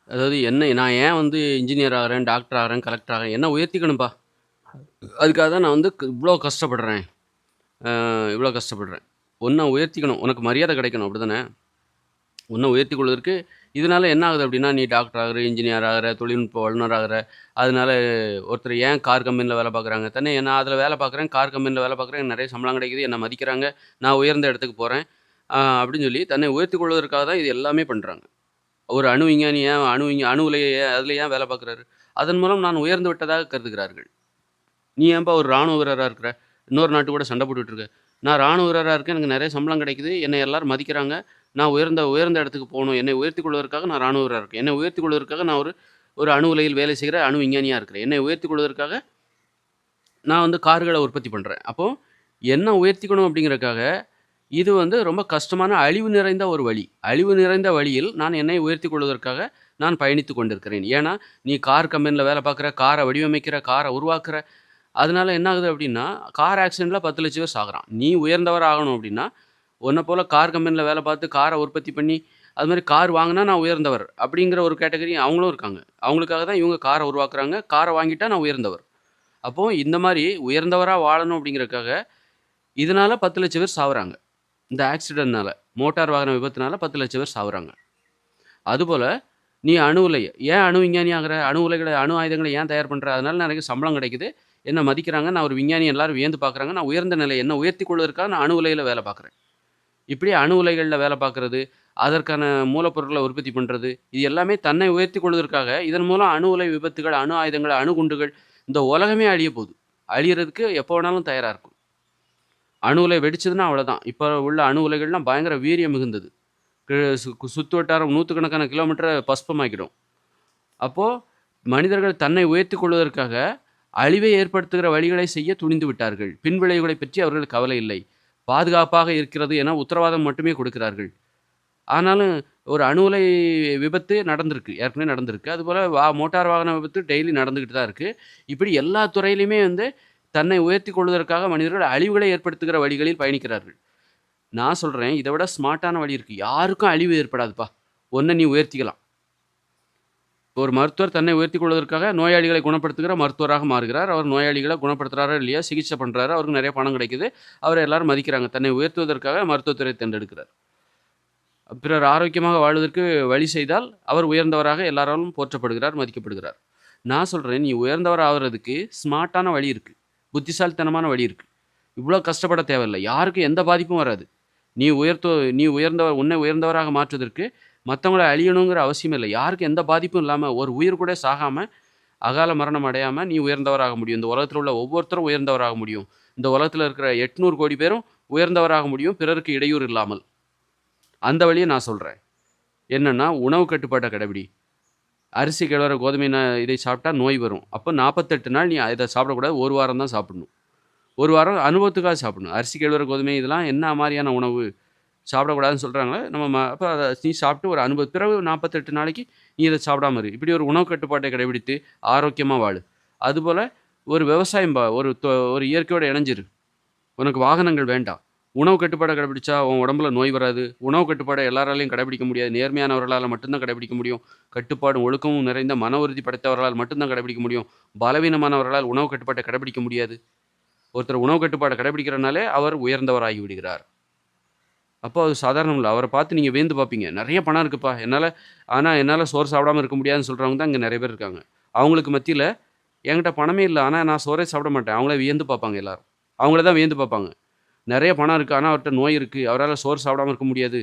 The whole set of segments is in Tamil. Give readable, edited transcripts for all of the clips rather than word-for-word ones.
அதாவது நான் ஏன் வந்து இன்ஜினியர் ஆகுறேன், டாக்டர் ஆகுறேன், கலெக்டர் ஆகுறேன், என்ன உயர்த்திக்கணும்ப்பா. அதுக்காக தான் நான் வந்து இவ்ளோ கஷ்டப்படுறேன். இவ்ளோ கஷ்டப்படுறேன். உன்ன உயர்த்திக்கணும். உனக்கு மரியாதை கிடைக்கணும். அப்படிதானே? உன்ன உயர்த்திக் கொள்வதற்கு இதனால என்ன ஆகுது அப்படின்னா, நீ டாக்டர் ஆகுற, இன்ஜினியர் ஆகுற, தொழில்நுட்ப வல்லுநர் ஆகுற. அதனால ஒருத்தர் ஏன் கார் கம்பெனில வேலை பார்க்குறாங்க. நான் அதில வேலை பார்க்குறேன், கார் கம்பெனில வேலை பார்க்குறேன். எனக்கு நெறைய சம்பளம் கிடைக்குது. என்ன மதிக்கிறாங்க. நான் உயர்ந்த இடத்துக்கு போறேன். அப்படின்னு சொல்லி தன்னை உயர்த்திக் கொள்வதற்காக தான் இது எல்லாமே பண்றாங்க. ஒரு அணு விஞ்ஞானி ஏன் அணு உலைய அதில ஏன் வேலை பார்க்குறாரு? அதன் மூலம் நான் உயர்ந்து விட்டதாக கருதுகிறார்கள். நீ ஏன்பா ஒரு ராணுவ வீரரா இருக்கிற? இன்னொரு நாட்டு கூட சண்டை போட்டுட்டு இருக்க. நான் ராணுவ வீரரா இருக்கேன். எனக்கு நெறைய சம்பளம் கிடைக்குது. என்னை எல்லாரும் மதிக்கிறாங்க. நான் உயர்ந்த உயர்ந்த இடத்துக்கு போணும். என்னை உயர்த்திக் கொள்வதற்காக நான் ராணுவ வீரரா இருக்கேன். என்னை உயர்த்திக் கொள்வதற்காக நான் ஒரு ஒரு அணு உலையில் வேலை செய்கிற அணு விஞ்ஞானியா இருக்கிறேன். என்னை உயர்த்திக் கொள்வதற்காக நான் வந்து கார்கள உற்பத்தி பண்றேன். அப்போ என்ன உயர்த்திக்கணும் அப்படிங்கிறதுக்காக, இது வந்து ரொம்ப கஷ்டமான அழிவு நிறைந்த ஒரு வழி. அழிவு நிறைந்த வழியில் நான் என்னை உயர்த்திக் கொள்வதற்காக நான் பயணித்துக் கொண்டிருக்கிறேன். ஏன்னா, நீ கார் கம்பெனில வேலை பார்க்குற, கார வடிவமைக்கிற, கார உருவாக்குற. அதனால என்ன ஆகுது அப்படின்னா, கார் ஆக்சிடென்ட்ல 10,00,000 பேர் சாகுறான். நீ உயர்ந்தவரா ஆகணும் அப்படின்னா, உன்ன போல கார் கம்பெனில வேலை பார்த்து கார உற்பத்தி பண்ணி, அது மாரி கார் வாங்குனா நான் உயர்ந்தவர். அப்படிங்கிற ஒரு கேட்டகரி அவங்களும் இருக்காங்க. அவங்களுக்காக தான் இவங்க கார உருவாக்குறாங்க. கார வாங்கிட்டா நான் உயர்ந்தவர். அப்போ இந்த மாரி உயர்ந்தவரா வாழணும் அப்படிங்கிறதுக்காக, இதனால 10,00,000 பேர் சாவுறாங்க. இந்த ஆக்சிடென்ட்னால. மோட்டார் வாகன விபத்துனால 10,00,000 பேர் சாவுறாங்க. அதுபோல நீ அணு உலை ஏன் அணு விஞ்ஞானி ஆகுற? அணு உலைகள அணு ஆயுதங்கள ஏன் தயார் பண்ற? அதனால எனக்கு சம்பளம் கிடைக்குது. என்ன மதிக்கிறாங்க. நான் ஒரு விஞ்ஞானி எல்லாரும் வியந்து பார்க்குறாங்க. நான் உயர்ந்த நிலை என்ன உயர்த்திக் கொள்வதற்காக நான் அணு உலையில வேலை பார்க்குறேன். இப்படி அணு உலைகள்ல வேலை பார்க்குறது, அதற்கான மூலப்பொருட்கள உற்பத்தி பண்றது, இது எல்லாமே தன்னை உயர்த்திக் கொள்வதற்காக, இதன் மூலம் அணு உலை விபத்துகள், அணு ஆயுதங்கள், அணுகுண்டுகள் இந்த உலகமே அழிய போது. அழியறதுக்கு எப்போ வேணாலும் தயாரா இருக்கும். அணு உலை வெடிச்சதுன்னா அவ்வளோதான். இப்ப உள்ள அணு உலைகள்லாம் பயங்கர வீரியம் மிகுந்தது. கு சு சுத்து வட்டாரம் நூத்துக்கணக்கான கிலோமீட்டர பஸ்பமாக்கிடும். அப்போ மனிதர்கள் தன்னை உயர்த்திக் கொள்வதற்காக அழிவை ஏற்படுத்துகிற வழிகளை செய்ய துணிந்து விட்டார்கள். பின்விளைவுகளைப் பற்றி அவர்களுக்கு கவலை இல்லை. பாதுகாப்பாக இருக்கிறது என உத்தரவாதம் மட்டுமே கொடுக்கிறார்கள். ஆனாலும் ஒரு அணு உலை விபத்து நடந்திருக்கு. ஏற்கனவே நடந்திருக்கு. அதுபோல மோட்டார் வாகன விபத்து டெய்லி நடந்துகிட்டு தான் இருக்கு. இப்படி எல்லா துறையிலுமே வந்து தன்னை உயர்த்திக் கொள்வதற்காக மனிதர்கள் அழிவுகளை ஏற்படுத்துகிற வழிகளில் பயணிக்கிறார்கள். நான் சொல்றேன், இத விட ஸ்மார்ட்டான வழி இருக்கு. யாருக்கும் அழிவு ஏற்படாதுப்பா. உன்ன நீ உயர்த்திக்கலாம். ஒரு மருத்துவர் தன்னை உயர்த்திக் கொள்வதற்காக நோயாளிகளை குணப்படுத்துகிற மருத்துவராக மாறுகிறார். அவர் நோயாளிகள குணப்படுத்துறாரா இல்லையா? சிகிச்சை பண்றாரு. அவருக்கு நெறைய பணம் கிடைக்குது. அவர எல்லாரும் மதிக்கிறாங்க. தன்னை உயர்த்துவதற்காக மருத்துவத்துறை தேர்ந்தெடுக்கிறார். பிறர் ஆரோக்கியமாக வாழ்வதற்கு வழி செய்தால், அவர் உயர்ந்தவராக எல்லாராலும் போற்றப்படுகிறார், மதிக்கப்படுகிறார். நான் சொல்றேன், நீ உயர்ந்தவர் ஆகுறதுக்கு ஸ்மார்ட்டான வழி இருக்கு. புத்திசாலித்தனமான வழி இருக்கு. இவ்ளோ கஷ்டப்பட தேவையில்ல. யாருக்கும் எந்த பாதிப்பும் வராது. நீ உயர்த்தோ நீ உயர்ந்தவர் உன்னை உயர்ந்தவராக மாற்றுவதற்கு மத்தவங்கள அழியணுங்கிற அவசியம் இல்ல. யாருக்கும் எந்த பாதிப்பும் இல்லாம, ஒரு உயிர் கூட சாகாம, அகால மரணம் அடையாம நீ உயர்ந்தவராக முடியும். இந்த உலகத்துல உள்ள ஒவ்வொருத்தரும் உயர்ந்தவராக முடியும். இந்த உலகத்துல இருக்கிற 800 கோடி பேரும் உயர்ந்தவராக முடியும், பிறருக்கு இடையூறு இல்லாமல். அந்த வழிய நான் சொல்றேன். என்னன்னா, உணவு கட்டுப்பாட்ட கடைபிடி. அரிசி, கேழ்வரகு, கோதுமை இதை சாப்பிட்டா நோய் வரும். அப்ப 48 நாள் நீ இத சாப்பிடக்கூடாது. 1 வாரம் தான் சாப்பிடணும். 1 வாரம் அனுபவத்துக்காக சாப்பிடணும். அரிசி, கேழ்வரகு, கோதுமை இதெல்லாம் என்ன மாரியான உணவு? சாப்பிடக்கூடாதுன்னு சொல்றாங்களே, நம்ம அப்ப அத நீ சாப்பிட்டு ஒரு பிறகு 48 நாளைக்கு நீ இத சாப்பிடாம இரு. இப்படி ஒரு உணவு கட்டுப்பாட்டை கடைபிடித்து ஆரோக்கியமா வாழு. அதுபோல ஒரு விவசாயம் ஒரு இயற்கையோட இணைஞ்சிரு. உனக்கு வாகனங்கள் வேண்டாம். உணவு கட்டுப்பாட கடைபிடிச்சா உன் உடம்புல நோய் வராது. உணவு கட்டுப்பாட எல்லாராலயும் கடைபிடிக்க முடியாது. நேர்மையானவர்களால மட்டும் தான் கடைபிடிக்க முடியும். கட்டுப்பாடும், ஒழுக்கமும் நிறைந்த மன உறுதி படைத்தவர்களால் மட்டும் தான் கடைபிடிக்க முடியும். பலவீனமானவர்களால் உணவு கட்டுப்பாட்ட கடைபிடிக்க முடியாது. ஒருத்தர் உணவு கட்டுப்பாட கடைபிடிக்கிறனாலே அவர் உயர்ந்தவராகி விடுகிறார். அப்போ அது சாதாரணம் இல்ல. அவர பார்த்து நீங்க வியந்து பார்ப்பீங்க. நெறைய பணம் இருக்குப்பா. என்னால சோறு சாப்பிடாம இருக்க முடியாதுன்னு சொல்றவங்க தான் இங்க நெறைய பேர் இருக்காங்க. அவங்களுக்கு மத்தியில என்கிட்ட பணமே இல்ல. ஆனா நான் சோறே சாப்பிட மாட்டேன். அவங்கள வியந்து பார்ப்பாங்க எல்லாரும். அவங்கள தான் வியந்து பார்ப்பாங்க. நெறைய பணம் இருக்கு. ஆனா அவர்ட்ட நோய் இருக்கு. அவரால சோறு சாப்பிடாம இருக்க முடியாது.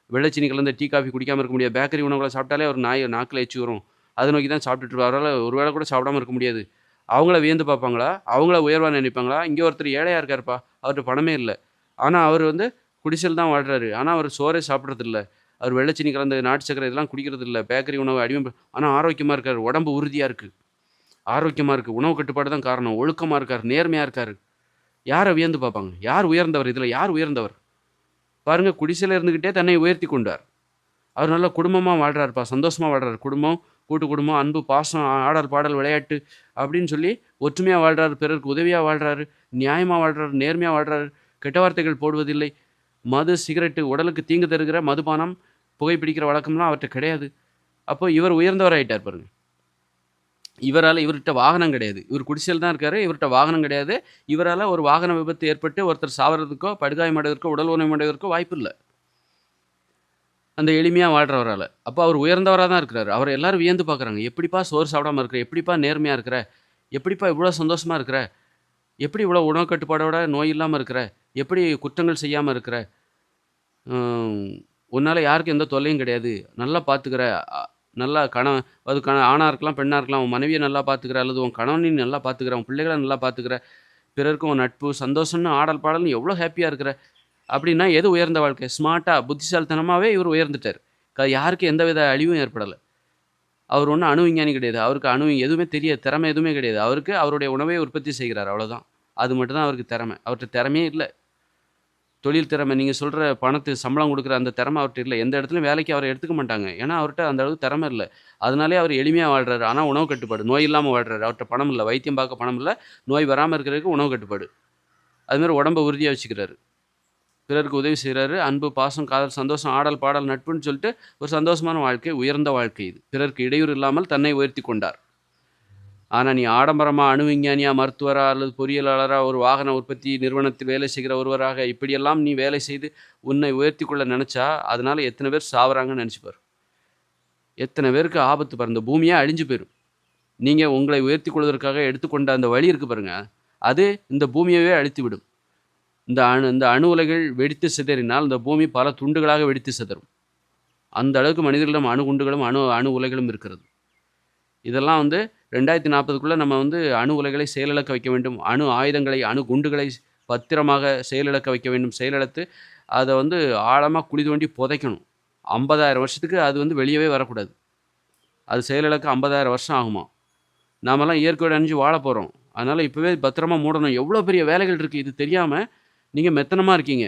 வெள்ளை சீனி கலந்த டீ, காஃபி குடிக்காம இருக்க முடியாது. பேக்கரி உணவுகள சாப்பிட்டாலே அவர் நாக்குல எச்சி வரும். அத நோக்கி தான் சாப்பிட்டுட்டு இருப்பாரு. அவரால ஒரு வேள கூட சாப்பிடாம இருக்க முடியாது. அவங்கள வியந்து பார்ப்பாங்களா? அவங்கள உயர்வா நினைப்பாங்களா? இங்க ஒருத்தர் ஏழையா இருக்காருப்பா. அவர்ட்ட பணமே இல்ல. ஆனா அவரு வந்து குடிசையில தான் வாழ்றாரு. ஆனா அவரு சோறே சாப்பிடுறதில்ல. அவர் வெள்ளை சீனி கலந்த நாட்டு சர்க்கரை இதெல்லாம் குடிக்கிறதில்ல. பேக்கரி உணவு ஆனா ஆரோக்கியமா இருக்காரு. உடம்பு உறுதியா இருக்கு. ஆரோக்கியமா இருக்கு. உணவு கட்டுப்பாடு தான் காரணம். ஒழுக்கமா இருக்காரு. நேர்மையா இருக்காரு. யார வியந்து பார்ப்பாங்க? யார் உயர்ந்தவர்? இதுல யார் உயர்ந்தவர்? பாருங்க குடிசையில இருந்துகிட்டே தன்னை உயர்த்திக் கொண்டார். அவர் நல்ல குடும்பமா வாழ்றாருப்பா. சந்தோஷமா வாழ்றாரு. குடும்பம், கூட்டு குடும்பம், அன்பு, பாசம், ஆடல், பாடல், விளையாட்டு அப்படின்னு சொல்லி ஒற்றுமையா வாழ்றாரு. பிறருக்கு உதவியா வாழ்றாரு. நியாயமா வாழ்றாரு. நேர்மையா வாழ்றாரு. கெட்ட வார்த்தைகள் போடுவதில்லை. மது, சிகரெட்டு உடலுக்கு தீங்கு தருகிற மதுபானம், புகைப்பிடிக்கிற வழக்கம்லாம் அவர்ட்ட கிடையாது. அப்போ இவர் உயர்ந்தவராயிட்டார் பாருங்க. இவர்கிட்ட வாகனம் கிடையாது. இவர் குடிசையில தான் இருக்காரு. இவர்ட்ட வாகனம் கிடையாது. இவரால ஒரு வாகன விபத்து ஏற்பட்டு ஒருத்தர் சாவறதுக்கோ, படுகாயமடைவதற்கோ, உடல் ஊனமடைவதற்கோ வாய்ப்பில்ல. அந்த எளிமையா வாழ்றவரால. அப்ப அவர் உயர்ந்தவரா தான் இருக்கிறாரு. அவர எல்லாரும் வியந்து பார்க்குறாங்க. "எப்படிப்பா சோறு சாப்பிடாம இருக்கிற? எப்படிப்பா நேர்மையா இருக்கிற? எப்படிப்பா இவ்வளோ சந்தோஷமா இருக்கிற? எப்படி இவ்வளோ உணவு கட்டுப்பாடோட நோய் இல்லாம இருக்கிற? எப்படி குற்றங்கள் செய்யாம இருக்கிற? ம் உன்னால யாருக்கும் எந்த தொல்லையும் கிடையாது. நல்லா பார்த்துக்கிற. அ நல்லா அது ஆணா இருக்கலாம், பெண்ணா இருக்கலாம். உன் மனைவிய நல்லா பார்த்துக்கிற, அல்லது உன் கணவனையும் நல்லா பார்த்துக்கிற, உன் பிள்ளைகள நல்லா பார்த்துக்கிற, பிறருக்கு உன் நட்பு, சந்தோஷம்னு ஆடல் பாடல்னு எவ்வளோ ஹேப்பியா இருக்கிற." அப்படின்னா எது உயர்ந்த வாழ்க்கை? ஸ்மார்ட்டா, புத்திசாலித்தனமாவே இவரு உயர்ந்துட்டாரு. யாருக்கும் எந்தவித அழிவும் ஏற்படல. அவர் ஒண்ணும் அணு விஞ்ஞானி கிடையாது. அவருக்கு எதுவுமே தெரியாது. திறமை எதுவுமே கிடையாது. அவருக்கு அவருடைய உணவை உற்பத்தி செய்கிறார் அவ்வளோதான். அது மட்டும் தான் அவருக்கு திறமை. அவர்ட்ட திறமையே இல்ல. தொழில் திறமை நீங்க சொல்ற பணத்துக்கு சம்பளம் குடுக்குற அந்த திறமை அவர்ட்ட இல்ல. எந்த இடத்துலயும் வேலைக்கு அவர எடுத்துக்க மாட்டாங்க. ஏன்னா, அவர்ட்ட அந்த அளவுக்கு திறமை இல்ல. அதனாலயே அவர் எளிமையா வாழ்றாரு. ஆனா உணவு கட்டுப்பாடு. நோய் இல்லாம வாழ்றாரு. அவர்ட்ட பணம் இல்ல. வைத்தியம் பார்க்க பணம் இல்ல. நோய் வராம இருக்கிறதுக்கு உணவு கட்டுப்பாடு. அது மாரி உடம்ப உறுதியா வச்சுக்கிறாரு. பிறருக்கு உதவி செய்றாரு. அன்பு, பாசம், காதல், சந்தோஷம், ஆடல், பாடல், நட்புன்னு சொல்லிட்டு ஒரு சந்தோஷமான வாழ்க்கை, உயர்ந்த வாழ்க்கை இது. பிறருக்கு இடையூறு இல்லாமல் தன்னை உயர்த்திக் கொண்டார். ஆனா, நீ ஆடம்பரமா, அணு விஞ்ஞானியா, மருத்துவரா அல்லது பொறியியலாளரா, ஒரு வாகன உற்பத்தி நிறுவனத்தில் வேலை செய்கிற ஒருவராக இப்படியெல்லாம் நீ வேலை செய்து உன்னை உயர்த்திக் கொள்ள நெனச்சா, அதனால எத்தன பேர் சாவறாங்கன்னு நெனச்சு பாரு. எத்தன பேருக்கு ஆபத்து பாரு. இந்த பூமியே அழிஞ்சு போயிரும். நீங்க உங்களை உயர்த்திக் கொள்வதற்காக எடுத்துக்கொண்ட அந்த வழி இருக்கு பாருங்க, அது இந்த பூமியவே அழித்துவிடும். இந்த அணு உலைகள் வெடித்து சிதறினால், இந்த பூமி பல துண்டுகளாக வெடித்து சிதறும். அந்த அளவுக்கு மனிதர்களிடம் அணுகுண்டுகளும், அணு உலைகளும் இருக்கிறது. இதெல்லாம் 2040க்குள்ள நம்ம அணு உலைகளை செயலிழக்க வைக்க வேண்டும். அணு ஆயுதங்களை, அணு குண்டுகளை பத்திரமாக செயலிழக்க வைக்க வேண்டும். செயலிழத்து அத ஆழமா குழி தோண்டி புதைக்கணும். 50,000 வருஷத்துக்கு அது வெளியவே வரக்கூடாது. அது செயலிழக்க 50,000 வருஷம் ஆகுமாம். நாமெல்லாம் இயற்கையோட அழிஞ்சு வாழப் போறோம். அதனால இப்பவே பத்திரமா மூடணும். எவ்வளோ பெரிய வேலைகள் இருக்கு. இது தெரியாம நீங்க மெத்தனமா இருக்கீங்க.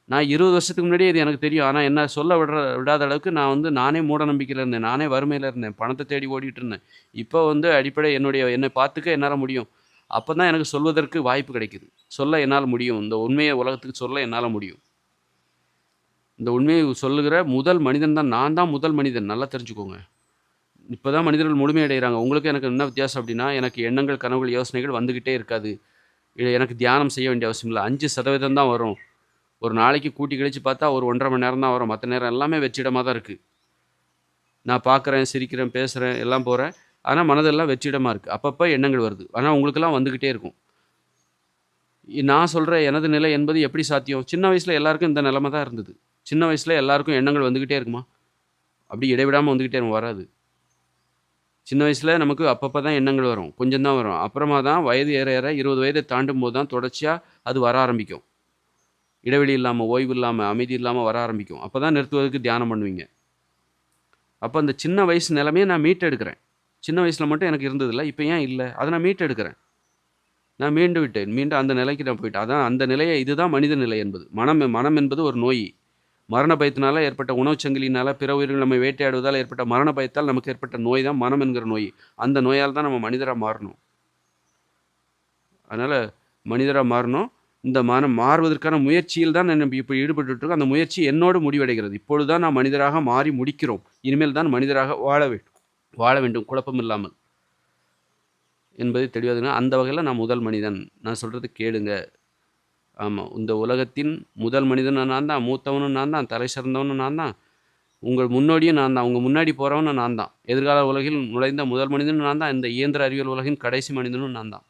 நான் 20 வருஷத்துக்கு முன்னாடியே இது எனக்கு தெரியும். ஆனா என்ன சொல்ல விடாத அளவுக்கு நான் நானே மூட நம்பிக்கையில இருந்தேன். நானே வறுமையில இருந்தேன். பணத்த தேடி ஓடிட்டு இருந்தேன். இப்போ அடிப்படை என்னை பார்த்துக்க என்னால முடியும். அப்பதான் எனக்கு சொல்வதற்கு வாய்ப்பு கிடைக்குது. சொல்ல என்னால முடியும். இந்த உண்மைய உலகத்துக்கு சொல்ல என்னால முடியும். இந்த உண்மையை சொல்லுகிற முதல் மனிதன் தான் நான் தான் முதல் மனிதன். நல்லா தெரிஞ்சுக்கோங்க. இப்பதான் மனிதர்கள் முழுமையடைகிறாங்க. உங்களுக்கு எனக்கு என்ன வித்தியாசம் அப்படின்னா, எனக்கு எண்ணங்கள், கனவுகள், யோசனைகள் வந்துகிட்டே இருக்காது. எனக்கு தியானம் செய்ய வேண்டிய அவசியம் இல்ல. 5% தான் வரும். ஒரு நாளைக்கு கூட்டி கழிச்சு பார்த்தா ஒரு 1 1/2 மணி நேரம் தான் வரும். மத்த நேரம் எல்லாமே வெற்றிடமா தான் இருக்கு. நான் பார்க்குறேன், சிரிக்கிறேன், பேசுறேன், எல்லாம் போறேன். ஆனா மனதெல்லாம் வெற்றிடமா இருக்கு. அப்பப்ப எண்ணங்கள் வருது. ஆனா உங்களுக்கெல்லாம் வந்துகிட்டே இருக்கும். நான் சொல்ற எனது நிலை என்பது எப்படி சாத்தியம்? சின்ன வயசுல எல்லாருக்கும் இந்த நிலைமை தான் இருந்தது. சின்ன வயசுல எல்லாருக்கும் எண்ணங்கள் வந்துகிட்டே இருக்குமா? அப்படி இடைவிடாம வந்துகிட்டே இருக்கும். வராது. சின்ன வயசுல நமக்கு அப்பப்ப தான் எண்ணங்கள் வரும். கொஞ்சம் தான் வரும். அப்புறமா தான் வயது ஏற ஏற 20 வயதை தாண்டும்போது தான் தொடர்ச்சியா அது வர ஆரம்பிக்கும். இடைவெளி இல்லாம, ஓய்வு இல்லாம, அமைதி இல்லாம வர ஆரம்பிக்கும். அப்பதான் நிறுத்துவதற்கு தியானம் பண்ணுவீங்க. அப்ப அந்த சின்ன வயசு நிலைமைய நான் மீட்டெடுக்கிறேன். சின்ன வயசுல மட்டும் எனக்கு இருந்ததில்ல. இப்ப ஏன் இல்ல? அத நான் மீட்டெடுக்கிறேன். நான் மீண்டு விட்டேன். மீண்டும் அந்த நிலைக்கு நான் போயிட்டேன். அதான் அந்த நிலைய இதுதான் மனித நிலை என்பது. மனம் என்பது ஒரு நோய். மரண பயத்தினால ஏற்பட்ட உணவுச் சங்கிலியினால பிற உயிர்கள் நம்மை வேட்டையாடுவதால் ஏற்பட்ட மரண பயத்தால் நமக்கு ஏற்பட்ட நோய் தான் மனம் என்கிற நோய். அந்த நோயால தான் நம்ம மனிதரா மாறணும். அதனால மனிதரா மாறணும். இந்த மனம் மாறுவதற்கான முயற்சியில் தான் நான் இப்போ ஈடுபட்டுட்டு இருக்கோம். அந்த முயற்சி என்னோடு முடிவடைகிறது. இப்பொழுது தான் நாம் மனிதராக மாறி முடிக்கிறோம். இனிமேல் தான் மனிதராக வாழ வேண்டும் குழப்பம் இல்லாமல் என்பதை தெளிவாதுங்க. அந்த வகையில நான் முதல் மனிதன். நான் சொல்றது கேளுங்க. ஆமா. இந்த உலகத்தின் முதல் மனிதனும் நான் தான், மூத்தவனும் நான் தான், தலை சிறந்தவனும் நான் தான். உங்கள் முன்னோடியும் நான் தான். உங்க முன்னாடி போறவனும் நான் தான். எதிர்கால உலகில் நுழைந்த முதல் மனிதனும் நான் தான். இந்த இயந்திர அறிவியல் உலகின் கடைசி மனிதனும் நான் தான்.